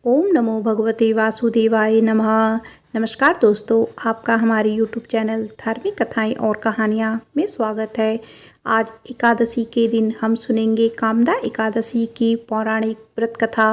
ओम नमो भगवते वासुदेवाय नमः। नमस्कार दोस्तों, आपका हमारे यूट्यूब चैनल धार्मिक कथाएं और कहानियां में स्वागत है। आज एकादशी के दिन हम सुनेंगे कामदा एकादशी की पौराणिक व्रत कथा।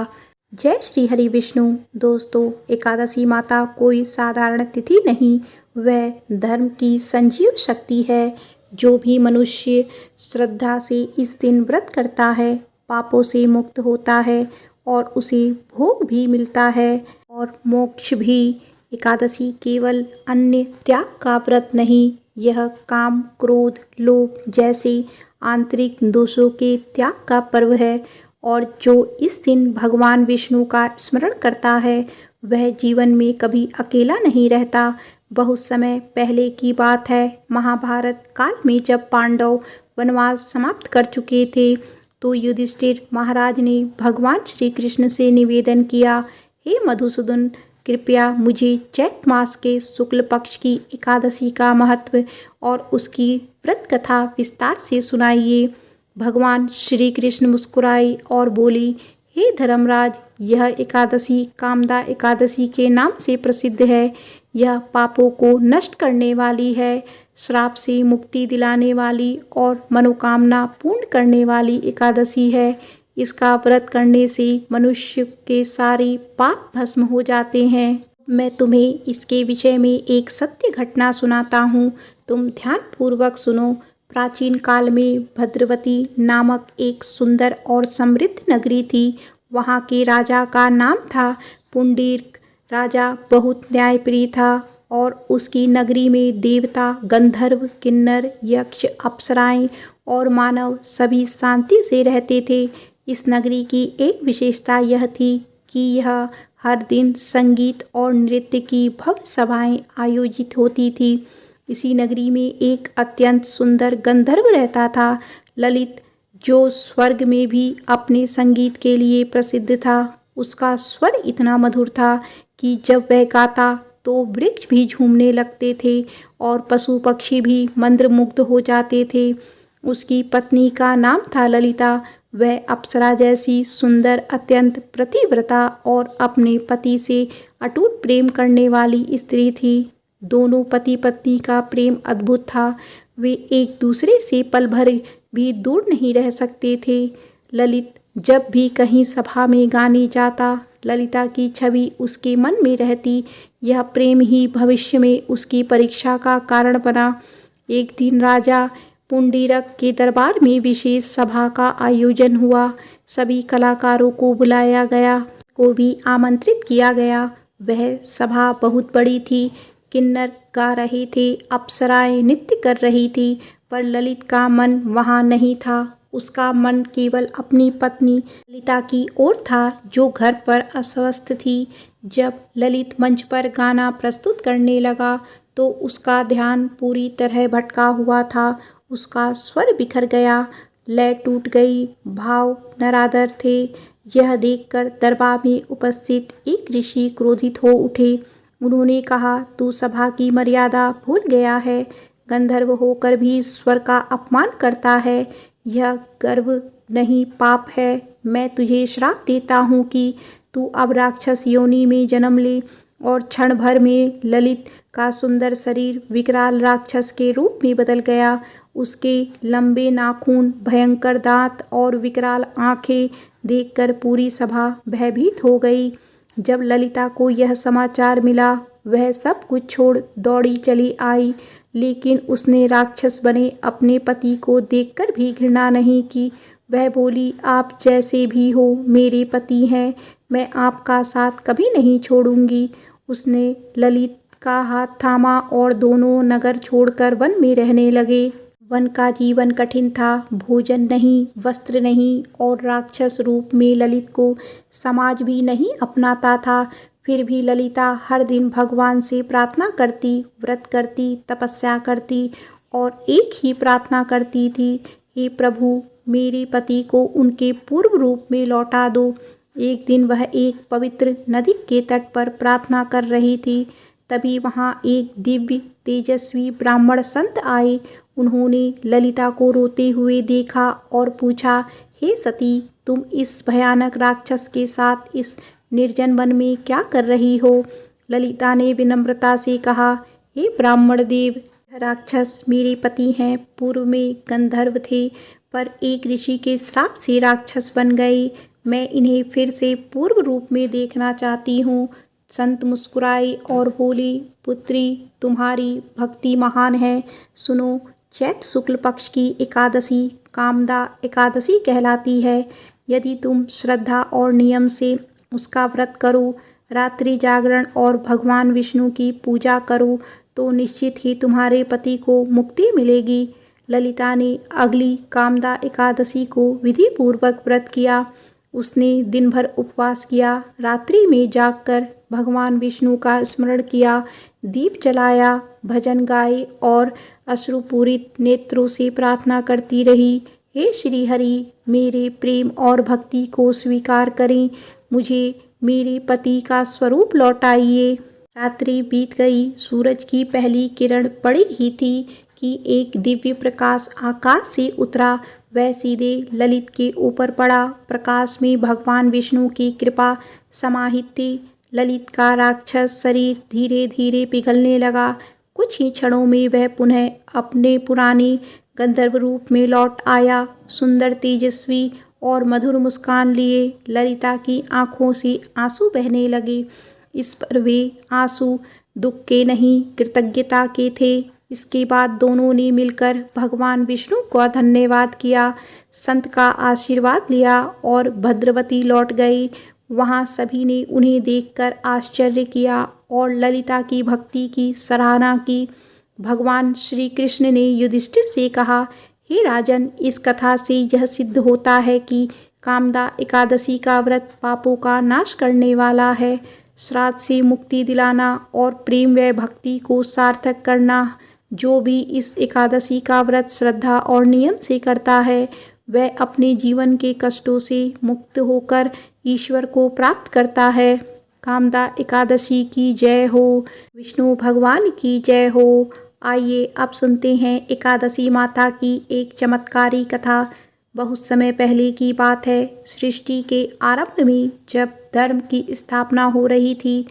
जय श्री हरि विष्णु। दोस्तों, एकादशी माता कोई साधारण तिथि नहीं, वह धर्म की संजीव शक्ति है। जो भी मनुष्य श्रद्धा से इस दिन व्रत करता है, पापों से मुक्त होता है और उसे भोग भी मिलता है और मोक्ष भी। एकादशी केवल अन्य त्याग का व्रत नहीं, यह काम, क्रोध, लोभ जैसे आंतरिक दोषों के त्याग का पर्व है। और जो इस दिन भगवान विष्णु का स्मरण करता है, वह जीवन में कभी अकेला नहीं रहता। बहुत समय पहले की बात है, महाभारत काल में जब पांडव वनवास समाप्त कर चुके थे, तो युधिष्ठिर महाराज ने भगवान श्री कृष्ण से निवेदन किया, हे मधुसूदन, कृपया मुझे चैत्र मास के शुक्ल पक्ष की एकादशी का महत्व और उसकी व्रत कथा विस्तार से सुनाइए। भगवान श्री कृष्ण मुस्कुराए और बोली, हे धर्मराज, यह एकादशी कामदा एकादशी के नाम से प्रसिद्ध है। यह पापों को नष्ट करने वाली है, श्राप से मुक्ति दिलाने वाली और मनोकामना पूर्ण करने वाली एकादशी है। इसका व्रत करने से मनुष्य के सारे पाप भस्म हो जाते हैं। मैं तुम्हें इसके विषय में एक सत्य घटना सुनाता हूँ, तुम ध्यानपूर्वक सुनो। प्राचीन काल में भद्रवती नामक एक सुंदर और समृद्ध नगरी थी। वहाँ के राजा का नाम था पुंडरीक। राजा बहुत न्यायप्रिय था और उसकी नगरी में देवता, गंधर्व, किन्नर, यक्ष, अप्सराएं और मानव सभी शांति से रहते थे। इस नगरी की एक विशेषता यह थी कि यह हर दिन संगीत और नृत्य की भव्य सभाएं आयोजित होती थी। इसी नगरी में एक अत्यंत सुंदर गंधर्व रहता था, ललित, जो स्वर्ग में भी अपने संगीत के लिए प्रसिद्ध था। उसका स्वर इतना मधुर था कि जब वह गाता तो वृक्ष भी झूमने लगते थे और पशु पक्षी भी मंत्रमुग्ध हो जाते थे। उसकी पत्नी का नाम था ललिता। वह अप्सरा जैसी सुंदर, अत्यंत पतिव्रता और अपने पति से अटूट प्रेम करने वाली स्त्री थी। दोनों पति पत्नी का प्रेम अद्भुत था। वे एक दूसरे से पल भर भी दूर नहीं रह सकते थे। ललित जब भी कहीं सभा में गाने जाता, ललिता की छवि उसके मन में रहती। यह प्रेम ही भविष्य में उसकी परीक्षा का कारण बना। एक दिन राजा पुंडरीक के दरबार में विशेष सभा का आयोजन हुआ। सभी कलाकारों को बुलाया गया, को भी आमंत्रित किया गया। वह सभा बहुत बड़ी थी। किन्नर गा रहे थे, अप्सराएं नृत्य कर रही थी, पर ललित का मन वहाँ नहीं था। उसका मन केवल अपनी पत्नी ललिता की ओर था, जो घर पर अस्वस्थ थी। जब ललित मंच पर गाना प्रस्तुत करने लगा, तो उसका ध्यान पूरी तरह भटका हुआ था। उसका स्वर बिखर गया, लय टूट गई, भाव नराधर थे। यह देखकर दरबार में उपस्थित एक ऋषि क्रोधित हो उठे। उन्होंने कहा, तू सभा की मर्यादा भूल गया है, गंधर्व होकर भी स्वर का अपमान करता है। यह गर्व नहीं, पाप है। मैं तुझे श्राप देता हूँ कि तू अब राक्षस योनि में जन्म ले। और क्षण भर में ललित का सुंदर शरीर विकराल राक्षस के रूप में बदल गया। उसके लंबे नाखून, भयंकर दांत और विकराल आंखें देखकर पूरी सभा भयभीत हो गई। जब ललिता को यह समाचार मिला, वह सब कुछ छोड़ दौड़ी चली आई, लेकिन उसने राक्षस बने अपने पति को देखकर भी घृणा नहीं की। वह बोली, आप जैसे भी हो मेरे पति हैं, मैं आपका साथ कभी नहीं छोड़ूंगी। उसने ललित का हाथ थामा और दोनों नगर छोड़कर वन में रहने लगे। वन का जीवन कठिन था, भोजन नहीं, वस्त्र नहीं और राक्षस रूप में ललित को समाज भी नहीं अपनाता था। फिर भी ललिता हर दिन भगवान से प्रार्थना करती, व्रत करती, तपस्या करती और एक ही प्रार्थना करती थी, हे प्रभु, मेरे पति को उनके पूर्व रूप में लौटा दो। एक दिन वह एक पवित्र नदी के तट पर प्रार्थना कर रही थी। तभी वहाँ एक दिव्य तेजस्वी ब्राह्मण संत आए। उन्होंने ललिता को रोते हुए देखा और पूछा, हे सती, तुम इस भयानक राक्षस के साथ इस निर्जन वन में क्या कर रही हो? ललिता ने विनम्रता से कहा, हे ब्राह्मण देव, राक्षस मेरे पति हैं। पूर्व में गंधर्व थे, पर एक ऋषि के श्राप से राक्षस बन गए। मैं इन्हें फिर से पूर्व रूप में देखना चाहती हूँ। संत मुस्कुराए और बोले, पुत्री, तुम्हारी भक्ति महान है। सुनो, चैत्र शुक्ल पक्ष की एकादशी कामदा एकादशी कहलाती है। यदि तुम श्रद्धा और नियम से उसका व्रत करो, रात्रि जागरण और भगवान विष्णु की पूजा करो, तो निश्चित ही तुम्हारे पति को मुक्ति मिलेगी। ललिता ने अगली कामदा एकादशी को विधि पूर्वक व्रत किया। उसने दिन भर उपवास किया, रात्रि में जागकर भगवान विष्णु का स्मरण किया, दीप जलाया, भजन गाए और अश्रुपूरित नेत्रों से प्रार्थना करती रही, हे श्री हरि, मेरे प्रेम और भक्ति को स्वीकार करें, मुझे मेरे पति का स्वरूप लौटाइए। रात्रि बीत गई। सूरज की पहली किरण पड़ी ही थी कि एक दिव्य प्रकाश आकाश से उतरा। वह सीधे ललित के ऊपर पड़ा। प्रकाश में भगवान विष्णु की कृपा समाहित थी। ललित का राक्षस शरीर धीरे धीरे पिघलने लगा। कुछ ही क्षणों में वह पुनः अपने पुराने गंधर्व रूप में लौट आया। सुंदर, तेजस्वी और मधुर मुस्कान लिए ललिता की आंखों से आंसू बहने लगे। इस पर वे आंसू दुख के नहीं, कृतज्ञता के थे। इसके बाद दोनों ने मिलकर भगवान विष्णु को धन्यवाद किया, संत का आशीर्वाद लिया और भद्रवती लौट गए। वहाँ सभी ने उन्हें देखकर आश्चर्य किया और ललिता की भक्ति की सराहना की। भगवान श्री कृष्ण ने युधिष्ठिर से कहा, हे राजन, इस कथा से यह सिद्ध होता है कि कामदा एकादशी का व्रत पापों का नाश करने वाला है। श्राद्ध से मुक्ति दिलाना और प्रेम व भक्ति को सार्थक करना। जो भी इस एकादशी का व्रत श्रद्धा और नियम से करता है, वह अपने जीवन के कष्टों से मुक्त होकर ईश्वर को प्राप्त करता है। कामदा एकादशी की जय हो। विष्णु भगवान की जय हो। आइए अब सुनते हैं एकादशी माता की एक चमत्कारी कथा। बहुत समय पहले की बात है। सृष्टि के आरंभ में जब धर्म की स्थापना हो रही थी,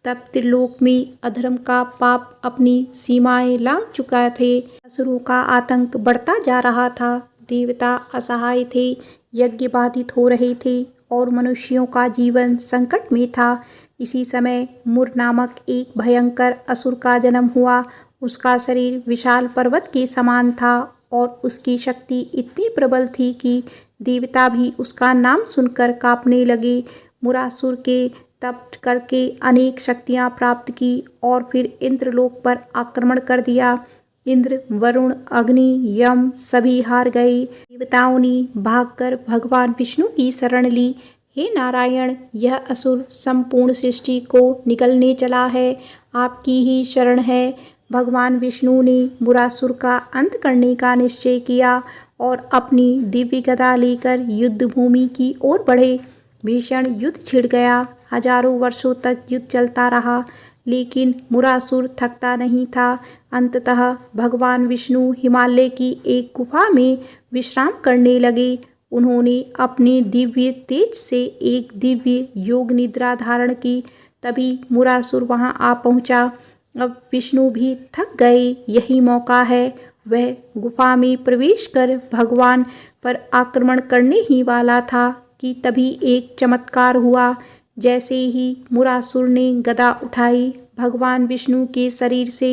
तब त्रिलोक में अधर्म का पाप अपनी सीमाएं लांघ चुका थे। असुरों का आतंक बढ़ता जा रहा था। देवता असहाय थे, यज्ञ बाधित हो रहे थे और मनुष्यों का जीवन संकट में था। इसी समय मुर नामक एक भयंकर असुर का जन्म हुआ। उसका शरीर विशाल पर्वत के समान था और उसकी शक्ति इतनी प्रबल थी कि देवता भी उसका नाम सुनकर कांपने लगे। मुरासुर के तप करके अनेक शक्तियां प्राप्त की और फिर इंद्रलोक पर आक्रमण कर दिया। इंद्र, वरुण, अग्नि, यम सभी हार गए। देवताओं ने भागकर भगवान विष्णु की शरण ली। हे नारायण, यह असुर संपूर्ण सृष्टि को निगलने चला है, आपकी ही शरण है। भगवान विष्णु ने मुरासुर का अंत करने का निश्चय किया और अपनी दिव्य गदा लेकर युद्ध भूमि की ओर बढ़े। भीषण युद्ध छिड़ गया। हजारों वर्षों तक युद्ध चलता रहा, लेकिन मुरासुर थकता नहीं था। अंततः भगवान विष्णु हिमालय की एक गुफा में विश्राम करने लगे। उन्होंने अपने दिव्य तेज से एक दिव्य योग निद्रा धारण की। तभी मुरासुर वहां आ पहुंचा। अब विष्णु भी थक गए। यही मौका है। वह गुफा में प्रवेश कर भगवान पर आक्रमण करने ही वाला था कि तभी एक चमत्कार हुआ। जैसे ही मुरासुर ने गदा उठाई, भगवान विष्णु के शरीर से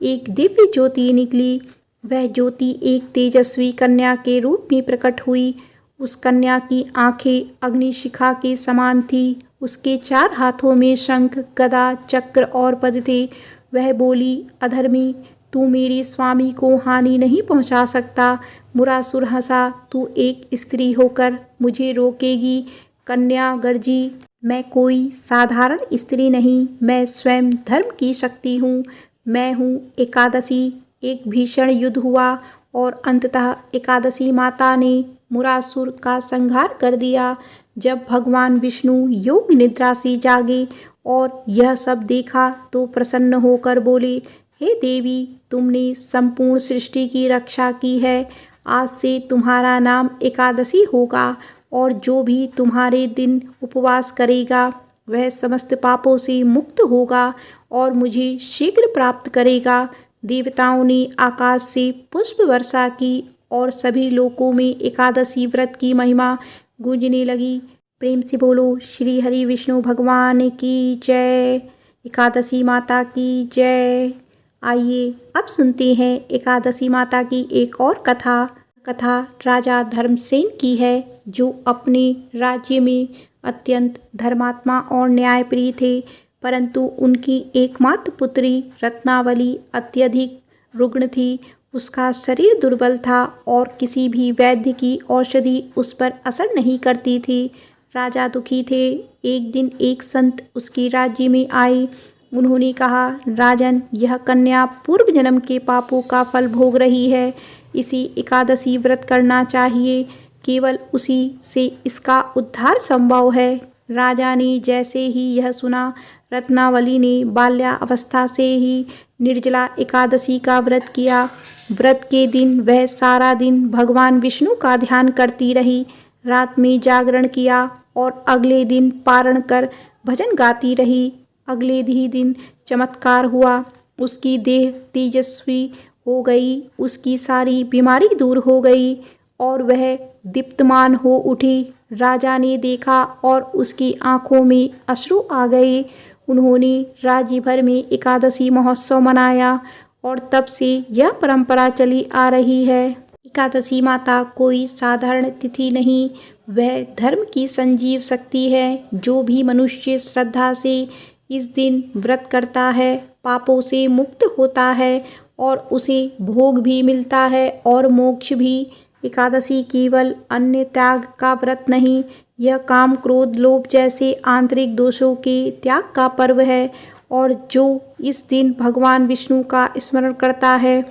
एक दिव्य ज्योति निकली। वह ज्योति एक तेजस्वी कन्या के रूप में प्रकट हुई। उस कन्या की आंखें अग्निशिखा के समान थी। उसके 4 हाथों में शंख, गदा, चक्र और पद थे। वह बोली, अधर्मी, तू मेरे स्वामी को हानि नहीं पहुंचा सकता। मुरासुर हंसा, तू एक स्त्री होकर मुझे रोकेगी? कन्या गरजी, मैं कोई साधारण स्त्री नहीं, मैं स्वयं धर्म की शक्ति हूँ। मैं हूँ एकादशी। एक भीषण युद्ध हुआ और अंततः एकादशी माता ने मुरासुर का संहार कर दिया। जब भगवान विष्णु योग निद्रा से जागे और यह सब देखा तो प्रसन्न होकर बोले, हे देवी, तुमने संपूर्ण सृष्टि की रक्षा की है। आज से तुम्हारा नाम एकादशी होगा और जो भी तुम्हारे दिन उपवास करेगा वह समस्त पापों से मुक्त होगा और मुझे शीघ्र प्राप्त करेगा। देवताओं ने आकाश से पुष्प वर्षा की और सभी लोकों में एकादशी व्रत की महिमा गूंजने लगी। प्रेम से बोलो श्री हरि विष्णु भगवान की जय, एकादशी माता की जय। आइए अब सुनते हैं एकादशी माता की एक और कथा राजा धर्मसेन की है, जो अपने राज्य में अत्यंत धर्मात्मा और न्यायप्रिय थे, परंतु उनकी एकमात्र पुत्री रत्नावली अत्यधिक रुग्ण थी। उसका शरीर दुर्बल था और किसी भी वैद्य की औषधि उस पर असर नहीं करती थी। राजा दुखी थे। एक दिन एक संत उसके राज्य में आए। उन्होंने कहा, राजन, यह कन्या पूर्व जन्म के पापों का फल भोग रही है। इसी एकादशी व्रत करना चाहिए, केवल उसी से इसका उद्धार संभव है। राजा ने जैसे ही यह सुना, रत्नावली ने बाल्यावस्था से ही निर्जला एकादशी का व्रत किया। व्रत के दिन वह सारा दिन भगवान विष्णु का ध्यान करती रही, रात में जागरण किया और अगले दिन पारण कर भजन गाती रही। अगले ही दिन चमत्कार हुआ, उसकी देह तेजस्वी हो गई, उसकी सारी बीमारी दूर हो गई और वह दीप्तमान हो उठी। राजा ने देखा और उसकी आंखों में अश्रु आ गए। उन्होंने राज्य भर में एकादशी महोत्सव मनाया और तब से यह परंपरा चली आ रही है। एकादशी माता कोई साधारण तिथि नहीं, वह धर्म की संजीव शक्ति है। जो भी मनुष्य श्रद्धा से इस दिन व्रत करता है, पापों से मुक्त होता है और उसे भोग भी मिलता है और मोक्ष भी। एकादशी केवल अन्न त्याग का व्रत नहीं, यह काम, क्रोध, लोभ जैसे आंतरिक दोषों के त्याग का पर्व है। और जो इस दिन भगवान विष्णु का स्मरण करता है,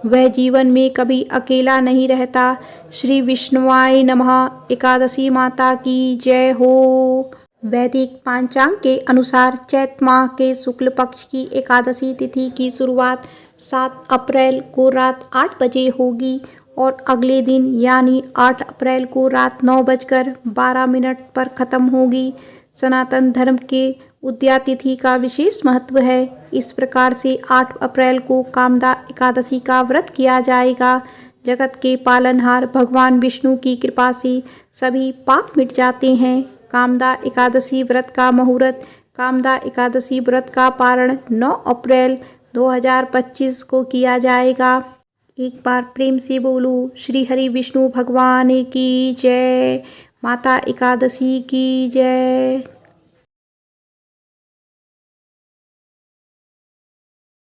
वह जीवन में कभी अकेला नहीं रहता। श्री विष्णुवाय नमः। एकादशी माता की जय हो। वैदिक पांचांग के अनुसार चैत्र माह के शुक्ल पक्ष की एकादशी तिथि की शुरुआत 7 अप्रैल को रात 8 बजे होगी और अगले दिन यानी 8 अप्रैल को रात 9:12 पर खत्म होगी। सनातन धर्म के उदया तिथि का विशेष महत्व है। इस प्रकार से 8 अप्रैल को कामदा एकादशी का व्रत किया जाएगा। जगत के पालनहार भगवान विष्णु की कृपा से सभी पाप मिट जाते हैं। कामदा एकादशी व्रत का मुहूर्त। कामदा एकादशी व्रत का पारण 9 अप्रैल 2025 को किया जाएगा। एक बार प्रेम से बोलो श्री हरि विष्णु भगवान की जय, माता एकादशी की जय।